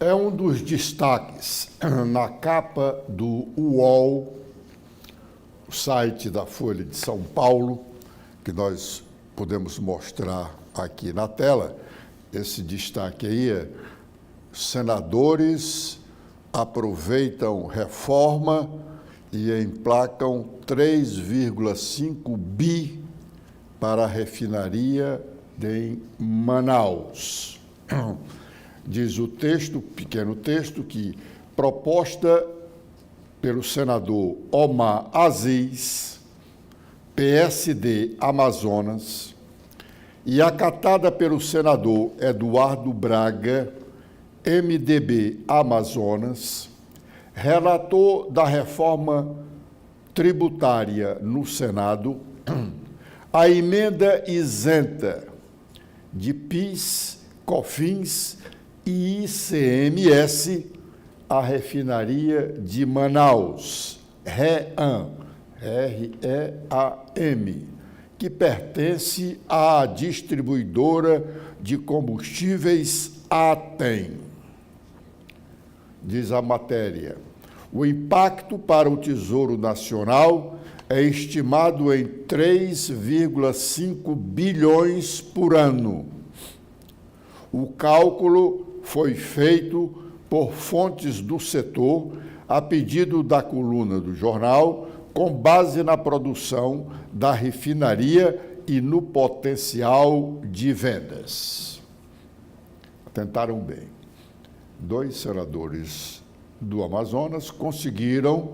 é um dos destaques na capa do UOL, o site da Folha de São Paulo, que nós podemos mostrar aqui na tela. Esse destaque aí é: senadores aproveitam reforma e emplacam 3,5 bi para a refinaria em Manaus. Diz o texto, pequeno texto, que proposta pelo senador Omar Aziz, PSD Amazonas, e acatada pelo senador Eduardo Braga, MDB Amazonas, relator da reforma tributária no Senado, a emenda isenta de PIS, COFINS e ICMS à refinaria de Manaus, REAM, R-E-A-M, que pertence à distribuidora de combustíveis ATEM. Diz a matéria: o impacto para o Tesouro Nacional é estimado em 3,5 bilhões por ano. O cálculo foi feito por fontes do setor, a pedido da coluna do jornal, com base na produção da refinaria e no potencial de vendas. Tentaram bem. 2 senadores do Amazonas conseguiram,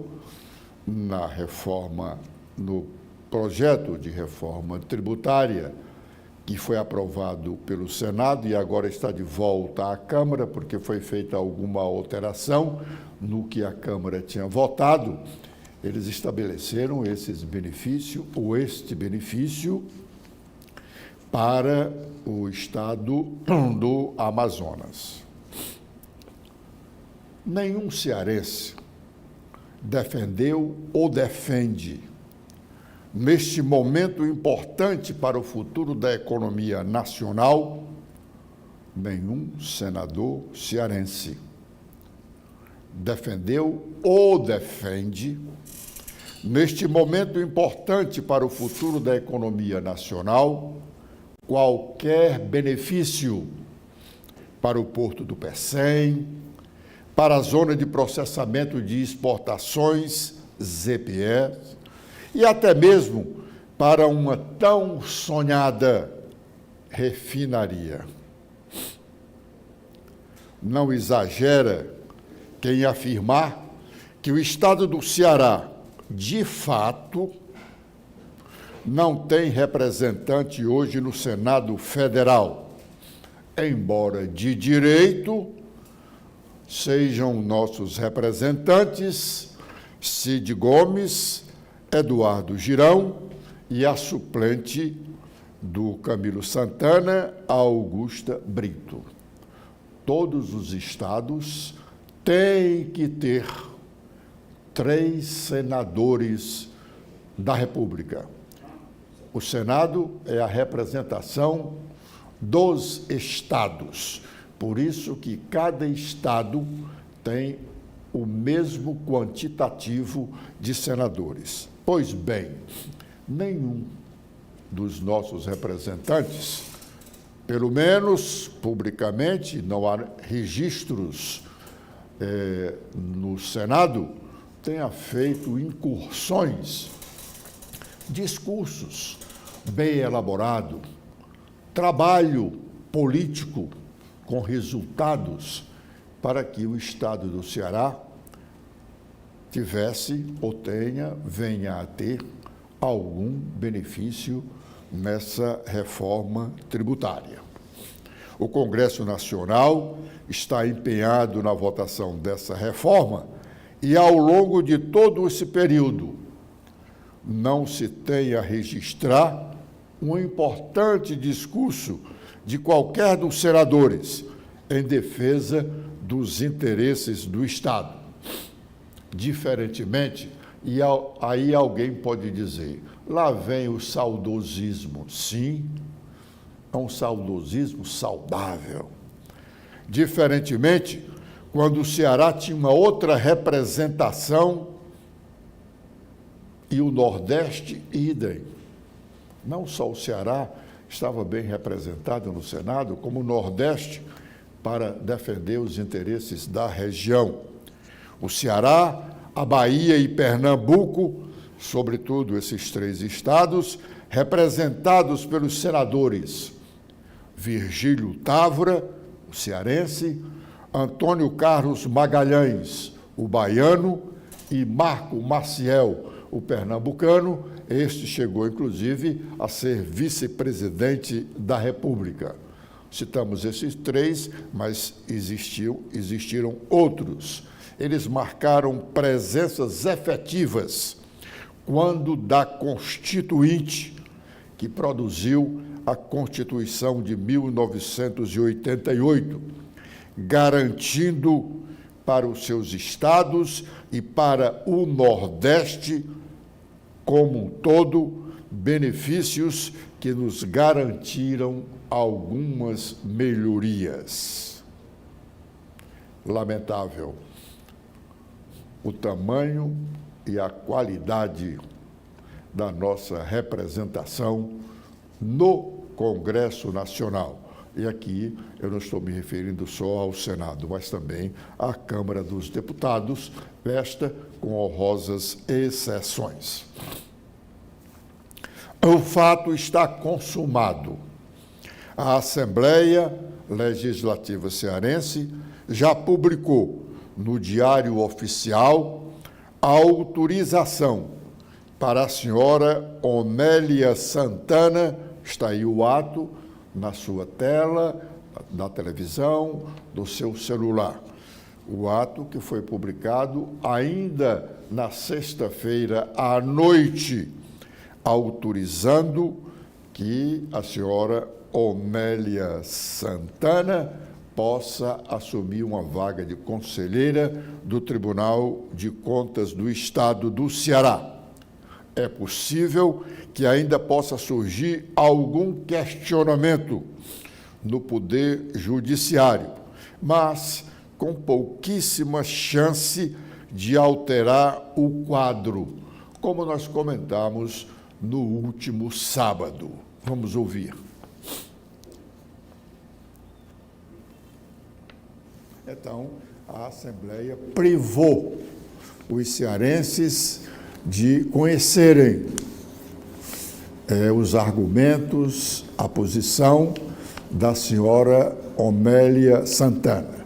na reforma, no projeto de reforma tributária, que foi aprovado pelo Senado e agora está de volta à Câmara, porque foi feita alguma alteração no que a Câmara tinha votado. Eles estabeleceram este benefício para o estado do Amazonas. Nenhum cearense defendeu ou defende, neste momento importante para o futuro da economia nacional, nenhum senador cearense defendeu ou defende, neste momento importante para o futuro da economia nacional, qualquer benefício para o Porto do Pecém, para a Zona de Processamento de Exportações, ZPE, e até mesmo para uma tão sonhada refinaria. Não exagera quem afirmar que o estado do Ceará, de fato, não tem representante hoje no Senado Federal, embora de direito sejam nossos representantes Cid Gomes, Eduardo Girão e a suplente do Camilo Santana, Augusta Brito. Todos os estados têm que ter 3 senadores da República. O Senado é a representação dos estados. Por isso que cada estado tem o mesmo quantitativo de senadores. Pois bem, nenhum dos nossos representantes, pelo menos publicamente, não há registros no Senado, tenha feito incursões, discursos bem elaborados, trabalho político com resultados para que o estado do Ceará tivesse ou venha a ter algum benefício nessa reforma tributária. O Congresso Nacional está empenhado na votação dessa reforma e, ao longo de todo esse período, não se tem a registrar um importante discurso de qualquer dos senadores em defesa dos interesses do Estado. Diferentemente, e aí alguém pode dizer, lá vem o saudosismo. Sim, é um saudosismo saudável. Diferentemente, quando o Ceará tinha uma outra representação e o Nordeste, idem. Não só o Ceará estava bem representado no Senado, como o Nordeste, para defender os interesses da região. O Ceará, a Bahia e Pernambuco, sobretudo esses três estados, representados pelos senadores Virgílio Távora, o cearense, Antônio Carlos Magalhães, o baiano, e Marco Maciel, o pernambucano. Este chegou, inclusive, a ser vice-presidente da República. Citamos esses três, mas existiram outros. Eles marcaram presenças efetivas quando da Constituinte, que produziu a Constituição de 1988, garantindo para os seus estados e para o Nordeste como um todo benefícios que nos garantiram algumas melhorias. Lamentável o tamanho e a qualidade da nossa representação no Congresso Nacional. E aqui eu não estou me referindo só ao Senado, mas também à Câmara dos Deputados, esta com honrosas exceções. O fato está consumado. A Assembleia Legislativa Cearense já publicou no Diário Oficial a autorização para a senhora Omélia Santana, está aí o ato na sua tela, da televisão, do seu celular. O ato que foi publicado ainda na sexta-feira à noite, autorizando que a senhora Omélia Santana possa assumir uma vaga de conselheira do Tribunal de Contas do Estado do Ceará. É possível que ainda possa surgir algum questionamento no Poder Judiciário, mas com pouquíssima chance de alterar o quadro, como nós comentamos no último sábado. Vamos ouvir. Então, a Assembleia privou os cearenses de conhecerem os argumentos, a posição da senhora Omélia Santana.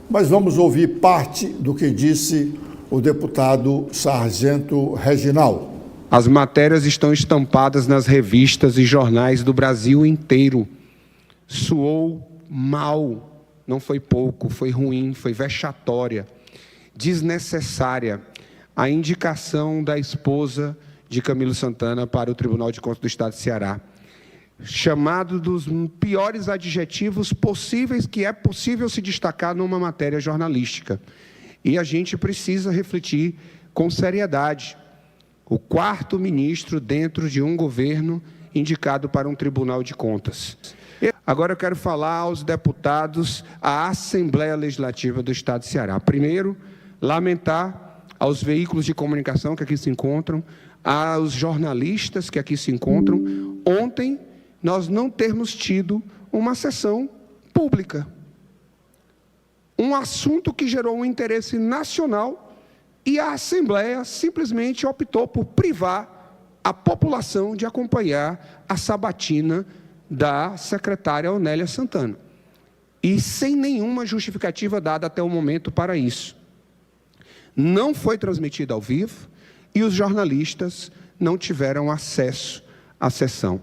Mas vamos ouvir parte do que disse o deputado Sargento Reginaldo. As matérias estão estampadas nas revistas e jornais do Brasil inteiro. Soou mal, não foi pouco, foi ruim, foi vexatória, desnecessária a indicação da esposa de Camilo Santana para o Tribunal de Contas do Estado de Ceará. Chamado dos piores adjetivos possíveis que é possível se destacar numa matéria jornalística. E a gente precisa refletir com seriedade. O quarto ministro dentro de um governo indicado para um Tribunal de Contas. Agora eu quero falar aos deputados, à Assembleia Legislativa do Estado de Ceará. Primeiro, lamentar aos veículos de comunicação que aqui se encontram, aos jornalistas que aqui se encontram, ontem nós não termos tido uma sessão pública. Um assunto que gerou um interesse nacional e a Assembleia simplesmente optou por privar a população de acompanhar a sabatina da secretária Omélia Santana. E sem nenhuma justificativa dada até o momento para isso. Não foi transmitida ao vivo e os jornalistas não tiveram acesso à sessão.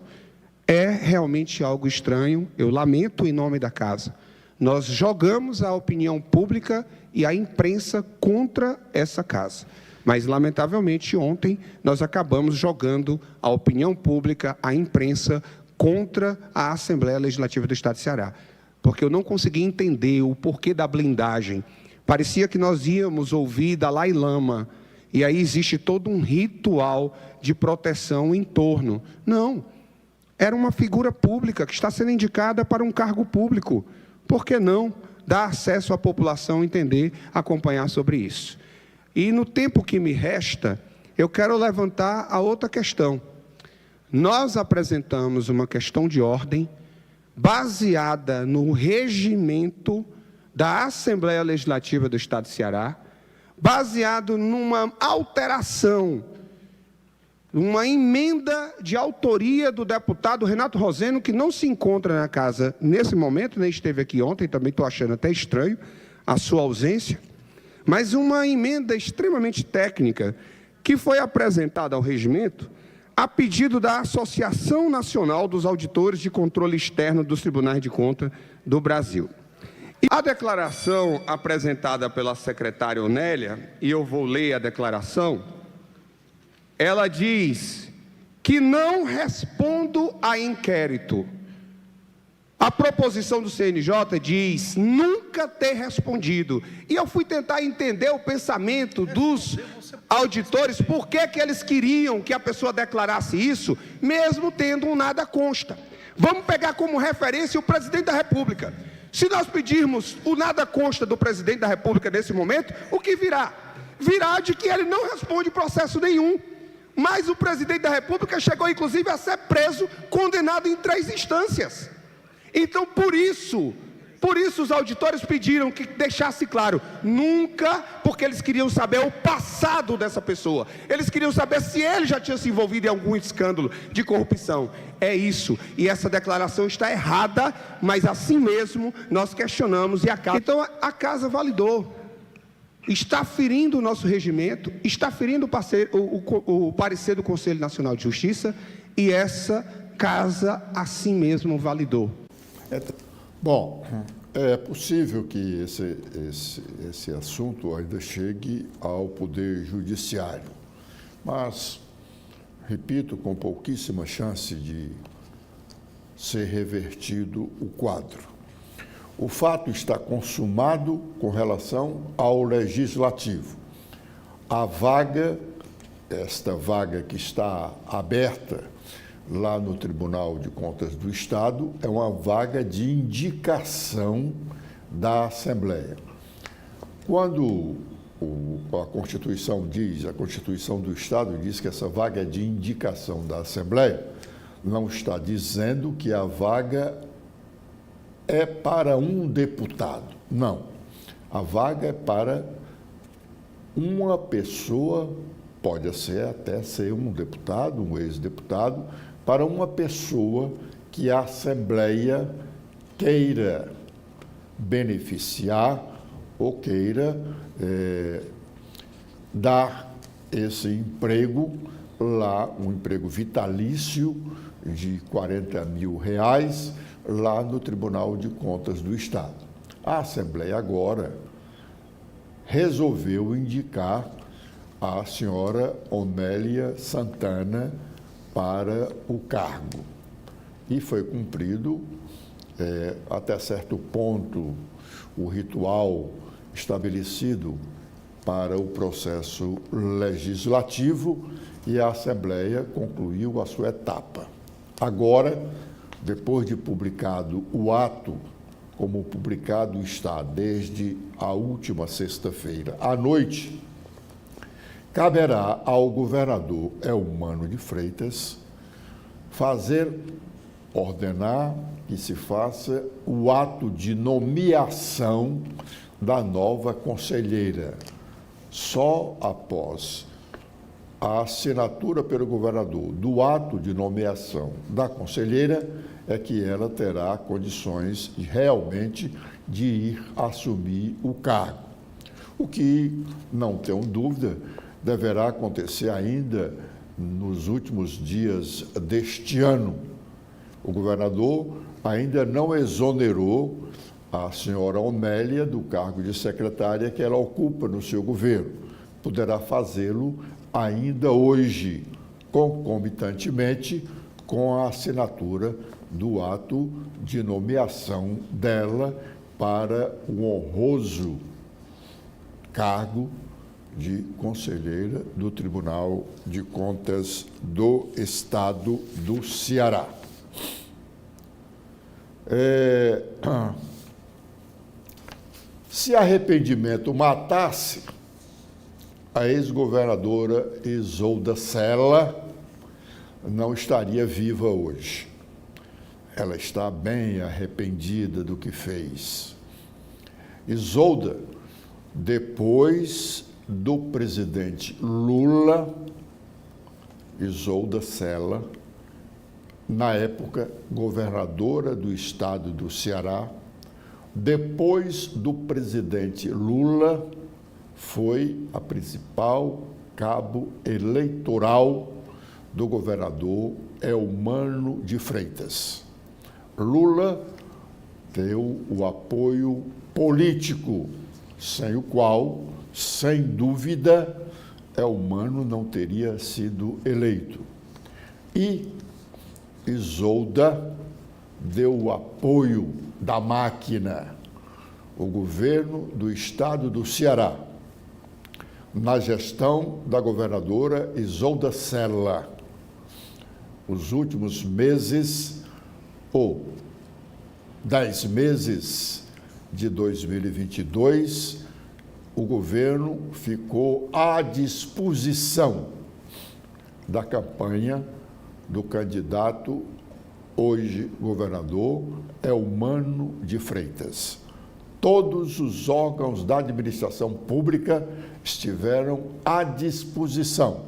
É realmente algo estranho, eu lamento em nome da casa. Nós jogamos a opinião pública e a imprensa contra essa casa. Mas, lamentavelmente, ontem nós acabamos jogando a opinião pública, a imprensa, contra a Assembleia Legislativa do Estado de Ceará. Porque eu não consegui entender o porquê da blindagem. Parecia que nós íamos ouvir Dalai Lama, e aí existe todo um ritual de proteção em torno. Não, era uma figura pública que está sendo indicada para um cargo público. Por que não dar acesso à população entender, acompanhar sobre isso. E no tempo que me resta, eu quero levantar a outra questão. Nós apresentamos uma questão de ordem baseada no regimento da Assembleia Legislativa do Estado de Ceará, baseado numa alteração, uma emenda de autoria do deputado Renato Roseno, que não se encontra na casa nesse momento, nem esteve aqui ontem, também estou achando até estranho a sua ausência, mas uma emenda extremamente técnica que foi apresentada ao regimento a pedido da Associação Nacional dos Auditores de Controle Externo dos Tribunais de Contas do Brasil. A declaração apresentada pela secretária Onélia, e eu vou ler a declaração, ela diz que não respondo a inquérito. A proposição do CNJ diz nunca ter respondido. E eu fui tentar entender o pensamento dos auditores, por que eles queriam que a pessoa declarasse isso, mesmo tendo um nada consta. Vamos pegar como referência o presidente da República. Se nós pedirmos o nada consta do presidente da República nesse momento, o que virá? Virá de que ele não responde processo nenhum. Mas o presidente da República chegou, inclusive, a ser preso, condenado em 3 instâncias. Então, por isso os auditores pediram que deixasse claro, nunca, porque eles queriam saber o passado dessa pessoa. Eles queriam saber se ele já tinha se envolvido em algum escândalo de corrupção. É isso. E essa declaração está errada, mas assim mesmo nós questionamos e a casa... Então, a casa validou. Está ferindo o nosso regimento, está ferindo o parecer do Conselho Nacional de Justiça, e essa casa assim mesmo validou. Bom, é possível que esse assunto ainda chegue ao Poder Judiciário, mas, repito, com pouquíssima chance de ser revertido o quadro. O fato está consumado com relação ao Legislativo. A vaga, esta vaga que está aberta lá no Tribunal de Contas do Estado, é uma vaga de indicação da Assembleia. Quando a Constituição diz, a Constituição do Estado diz que essa vaga é de indicação da Assembleia, não está dizendo que a vaga é para um deputado. Não. A vaga é para uma pessoa, pode até ser um deputado, um ex-deputado, para uma pessoa que a Assembleia queira beneficiar ou queira dar esse emprego lá, um emprego vitalício de R$40 mil, lá no Tribunal de Contas do Estado. A Assembleia agora resolveu indicar a senhora Onélia Santana para o cargo. E foi cumprido, até certo ponto, o ritual estabelecido para o processo legislativo, e a Assembleia concluiu a sua etapa. Agora, depois de publicado o ato, como publicado está desde a última sexta-feira à noite, caberá ao governador Eumano de Freitas ordenar que se faça o ato de nomeação da nova conselheira. Só após a assinatura pelo governador do ato de nomeação da conselheira é que ela terá condições realmente de ir assumir o cargo. O que, não tenho dúvida, deverá acontecer ainda nos últimos dias deste ano. O governador ainda não exonerou a senhora Onélia do cargo de secretária que ela ocupa no seu governo. Poderá fazê-lo ainda hoje, concomitantemente com a assinatura do ato de nomeação dela para o honroso cargo de conselheira do Tribunal de Contas do Estado do Ceará. Se arrependimento matasse, a ex-governadora Isolda Sela não estaria viva hoje. Ela está bem arrependida do que fez. Isolda, depois do presidente Lula, Isolda Sela, na época governadora do estado do Ceará, depois do presidente Lula, foi a principal cabo eleitoral do governador Eumano de Freitas. Lula deu o apoio político, sem o qual, sem dúvida, Eumano não teria sido eleito. E Isolda deu o apoio da máquina, o governo do estado do Ceará, na gestão da governadora Isolda Sela. Os últimos meses, ou 10 meses de 2022, o governo ficou à disposição da campanha do candidato, hoje governador, Eumano de Freitas. Todos os órgãos da administração pública estiveram à disposição.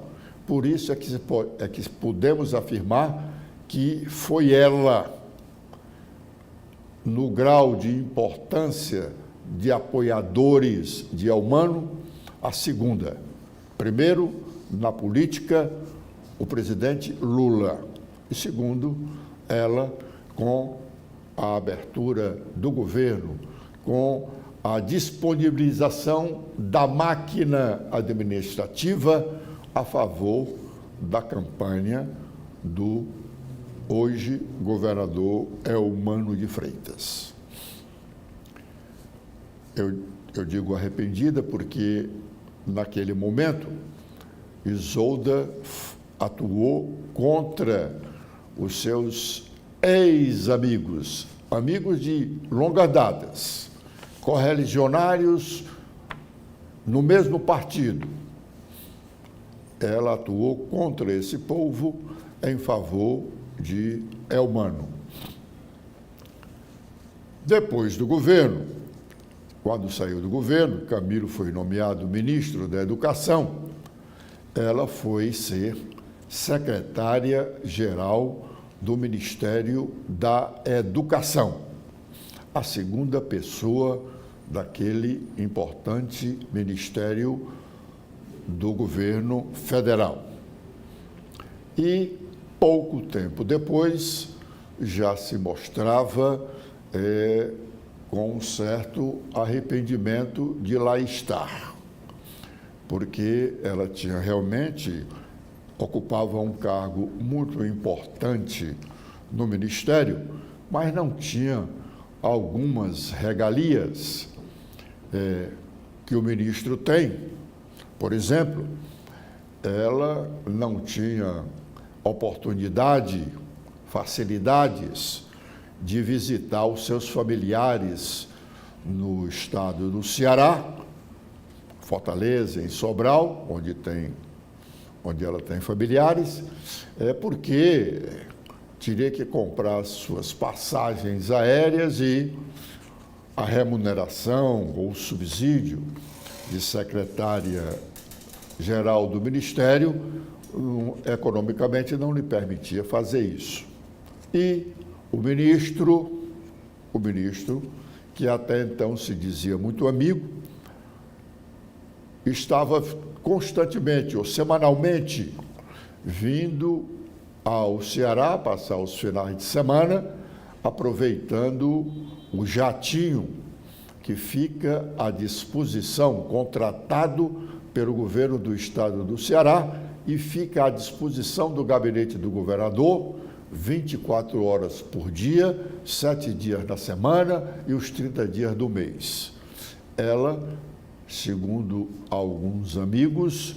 Por isso é que podemos afirmar que foi ela, no grau de importância de apoiadores de Eumano, a segunda. Primeiro, na política, o presidente Lula. E segundo, ela, com a abertura do governo, com a disponibilização da máquina administrativa a favor da campanha do hoje governador Eumano de Freitas. Eu digo arrependida porque, naquele momento, Isolda atuou contra os seus ex-amigos, amigos de longas datas, correligionários no mesmo partido. Ela atuou contra esse povo em favor de Eumano. Depois do governo, quando saiu do governo, Camilo foi nomeado ministro da Educação, ela foi ser secretária-geral do Ministério da Educação, a segunda pessoa daquele importante ministério do governo federal. E, pouco tempo depois, já se mostrava com um certo arrependimento de lá estar, porque ela tinha realmente, ocupava um cargo muito importante no Ministério, mas não tinha algumas regalias que o ministro tem. Por exemplo, ela não tinha oportunidade, facilidades de visitar os seus familiares no estado do Ceará, Fortaleza, em Sobral, onde ela tem familiares, porque teria que comprar suas passagens aéreas e a remuneração ou subsídio de secretária-geral do Ministério, economicamente não lhe permitia fazer isso. E o ministro, que até então se dizia muito amigo, estava constantemente ou semanalmente vindo ao Ceará, passar os finais de semana, aproveitando o jatinho que fica à disposição, contratado pelo governo do estado do Ceará, e fica à disposição do gabinete do governador 24 horas por dia, 7 dias da semana e os 30 dias do mês. Ela, segundo alguns amigos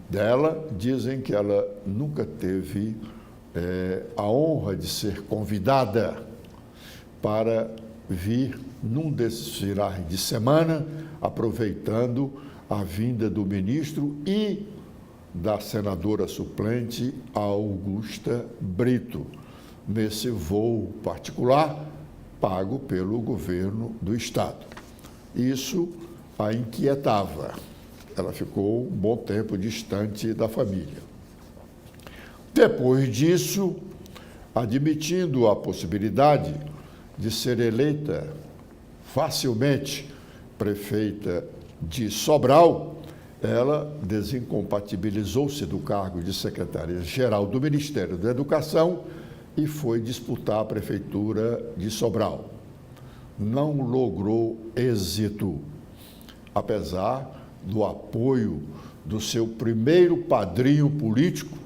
dela, dizem que ela nunca teve a honra de ser convidada para vir num desses finais de semana, aproveitando a vinda do ministro e da senadora suplente Augusta Brito, nesse voo particular pago pelo governo do Estado. Isso a inquietava. Ela ficou um bom tempo distante da família. Depois disso, admitindo a possibilidade de ser eleita facilmente prefeita de Sobral, ela desincompatibilizou-se do cargo de secretária-geral do Ministério da Educação e foi disputar a prefeitura de Sobral. Não logrou êxito, apesar do apoio do seu primeiro padrinho político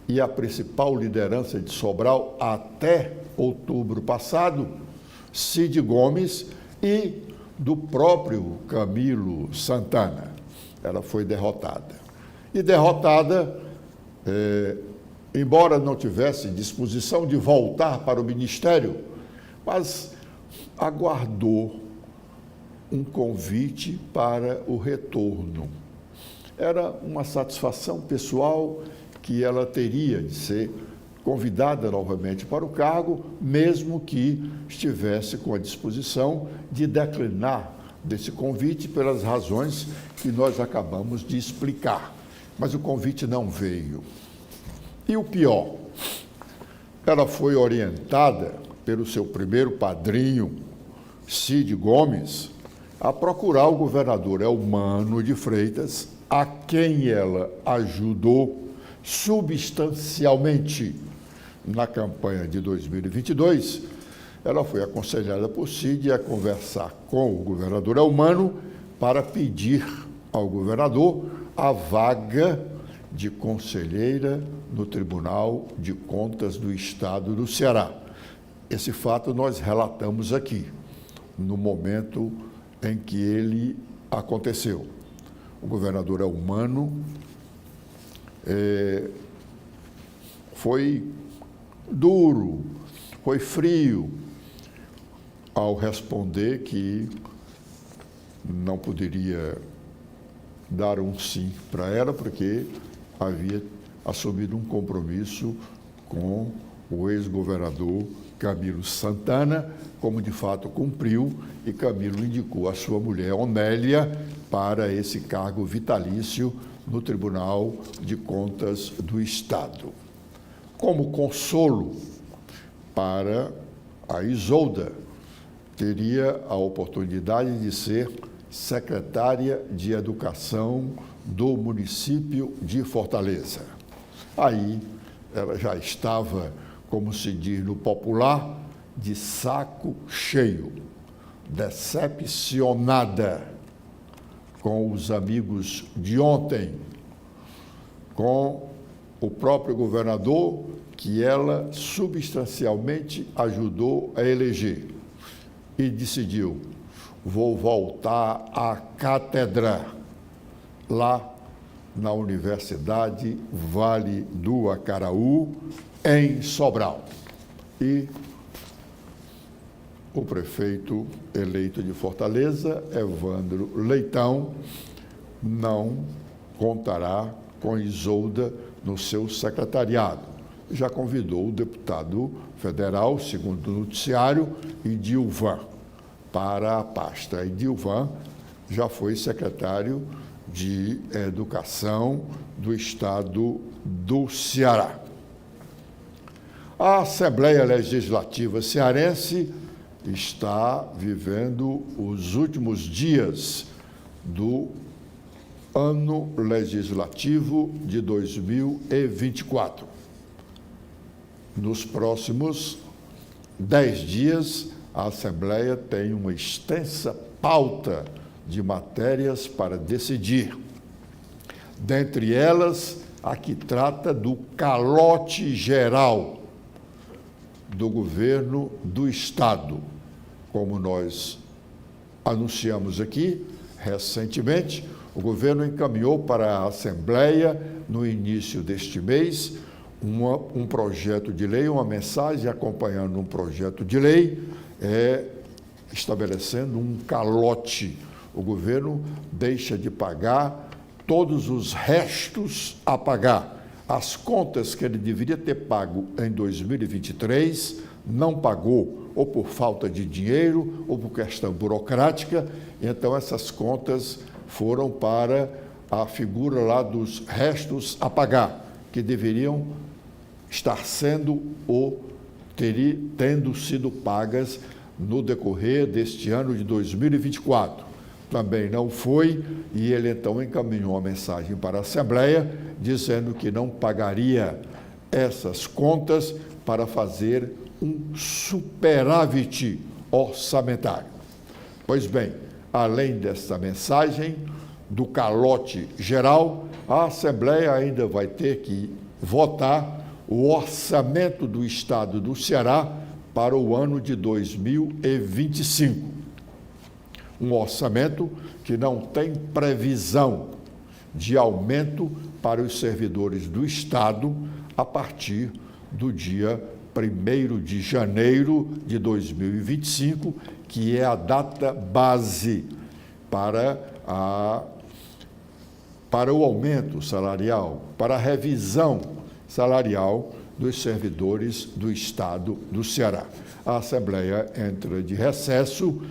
e a principal liderança de Sobral até outubro passado, Cid Gomes, e do próprio Camilo Santana. Ela foi derrotada. E derrotada, embora não tivesse disposição de voltar para o ministério, mas aguardou um convite para o retorno. Era uma satisfação pessoal que ela teria de ser convidada novamente para o cargo, mesmo que estivesse com a disposição de declinar desse convite pelas razões que nós acabamos de explicar. Mas o convite não veio. E o pior, ela foi orientada pelo seu primeiro padrinho, Cid Gomes, a procurar o governador Eumano de Freitas, a quem ela ajudou substancialmente na campanha de 2022. Ela foi aconselhada por Cid a conversar com o governador Eumano para pedir ao governador a vaga de conselheira no Tribunal de Contas do Estado do Ceará. Esse fato nós relatamos aqui, no momento em que ele aconteceu. O governador Eumano foi duro, foi frio ao responder que não poderia dar um sim para ela, porque havia assumido um compromisso com o ex-governador Camilo Santana, como de fato cumpriu, e Camilo indicou a sua mulher, Onélia, para esse cargo vitalício no Tribunal de Contas do Estado. Como consolo para a Isolda, teria a oportunidade de ser secretária de Educação do município de Fortaleza. Aí ela já estava, como se diz no popular, de saco cheio, decepcionada com os amigos de ontem, com o próprio governador que ela substancialmente ajudou a eleger, e decidiu: vou voltar à cátedra lá na Universidade Vale do Acaraú, em Sobral. E o prefeito eleito de Fortaleza, Evandro Leitão, não contará com Isolda no seu secretariado. Já convidou o deputado federal, segundo o noticiário, Idilvan, para a pasta. Idilvan já foi secretário de Educação do Estado do Ceará. A Assembleia Legislativa Cearense está vivendo os últimos dias do ano legislativo de 2024. Nos próximos 10 dias, a Assembleia tem uma extensa pauta de matérias para decidir. Dentre elas, a que trata do calote geral do governo do Estado. Como nós anunciamos aqui recentemente, o governo encaminhou para a Assembleia, no início deste mês, um projeto de lei, uma mensagem acompanhando um projeto de lei estabelecendo um calote. O governo deixa de pagar todos os restos a pagar. As contas que ele deveria ter pago em 2023, não pagou, ou por falta de dinheiro, ou por questão burocrática. Então, essas contas foram para a figura lá dos restos a pagar, que deveriam estar sendo ou tendo sido pagas no decorrer deste ano de 2024. Também não foi, e ele então encaminhou uma mensagem para a Assembleia dizendo que não pagaria essas contas para fazer um superávit orçamentário. Pois bem, além dessa mensagem do calote geral, a Assembleia ainda vai ter que votar o orçamento do Estado do Ceará para o ano de 2025. Um orçamento que não tem previsão de aumento para os servidores do Estado a partir do dia 1º de janeiro de 2025, que é a data base para o aumento salarial, para a revisão salarial dos servidores do Estado do Ceará. A Assembleia entra de recesso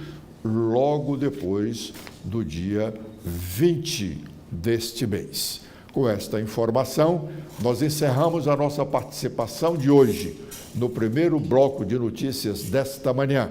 logo depois do dia 20 deste mês. Com esta informação, nós encerramos a nossa participação de hoje no primeiro bloco de notícias desta manhã.